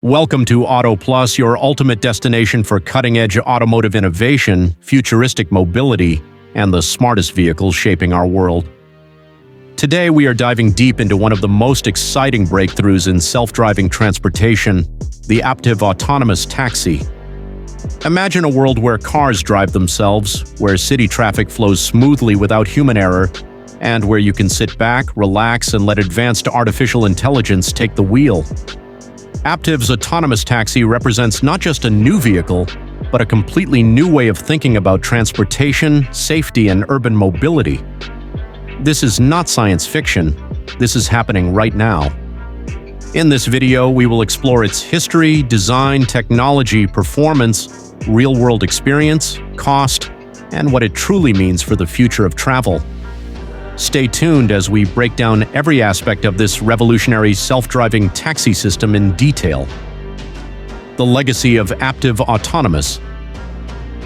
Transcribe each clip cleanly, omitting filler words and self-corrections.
Welcome to Auto Plus, your ultimate destination for cutting-edge automotive innovation, futuristic mobility, and the smartest vehicles shaping our world. Today, we are diving deep into one of the most exciting breakthroughs in self-driving transportation, the Aptiv Autonomous Taxi. Imagine a world where cars drive themselves, where city traffic flows smoothly without human error, and where you can sit back, relax, and let advanced artificial intelligence take the wheel. Aptiv's Autonomous Taxi represents not just a new vehicle, but a completely new way of thinking about transportation, safety, and urban mobility. This is not science fiction. This is happening right now. In this video, we will explore its history, design, technology, performance, real-world experience, cost, and what it truly means for the future of travel. Stay tuned as we break down every aspect of this revolutionary self-driving taxi system in detail. The legacy of Aptiv Autonomous.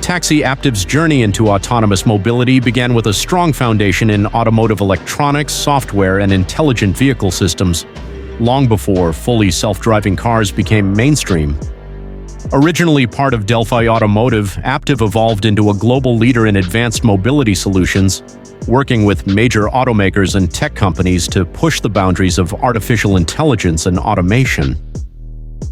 Taxi Aptiv's journey into autonomous mobility began with a strong foundation in automotive electronics, software, and intelligent vehicle systems, long before fully self-driving cars became mainstream. Originally part of Delphi Automotive, Aptiv evolved into a global leader in advanced mobility solutions, working with major automakers and tech companies to push the boundaries of artificial intelligence and automation.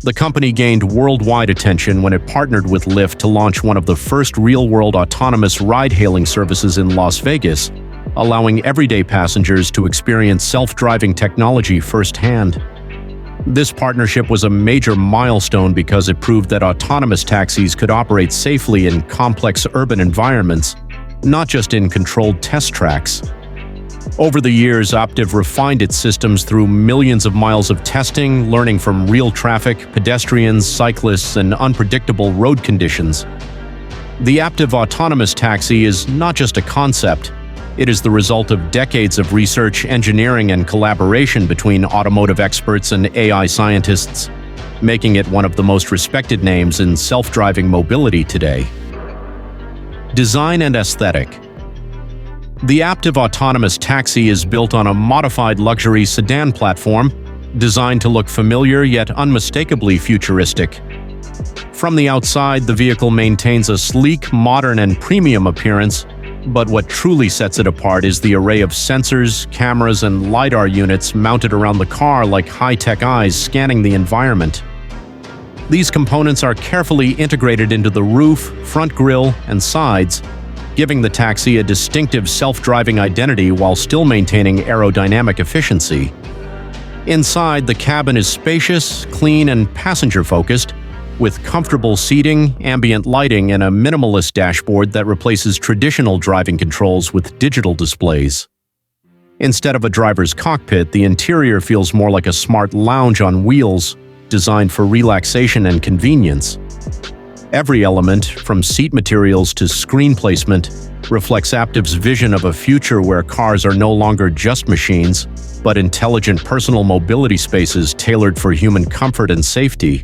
The company gained worldwide attention when it partnered with Lyft to launch one of the first real-world autonomous ride-hailing services in Las Vegas, allowing everyday passengers to experience self-driving technology firsthand. This partnership was a major milestone because it proved that autonomous taxis could operate safely in complex urban environments, not just in controlled test tracks. Over the years, Aptiv refined its systems through millions of miles of testing, learning from real traffic, pedestrians, cyclists, and unpredictable road conditions. The Aptiv Autonomous Taxi is not just a concept. It is the result of decades of research, engineering, and collaboration between automotive experts and AI scientists, making it one of the most respected names in self-driving mobility today. Design and aesthetic. The Aptiv Autonomous Taxi is built on a modified luxury sedan platform, designed to look familiar yet unmistakably futuristic. From the outside, the vehicle maintains a sleek, modern, and premium appearance, but what truly sets it apart is the array of sensors, cameras, and LiDAR units mounted around the car like high-tech eyes scanning the environment. These components are carefully integrated into the roof, front grille, and sides, giving the taxi a distinctive self-driving identity while still maintaining aerodynamic efficiency. Inside, the cabin is spacious, clean, and passenger-focused, with comfortable seating, ambient lighting, and a minimalist dashboard that replaces traditional driving controls with digital displays. Instead of a driver's cockpit, the interior feels more like a smart lounge on wheels, designed for relaxation and convenience. Every element, from seat materials to screen placement, reflects Aptiv's vision of a future where cars are no longer just machines, but intelligent personal mobility spaces tailored for human comfort and safety.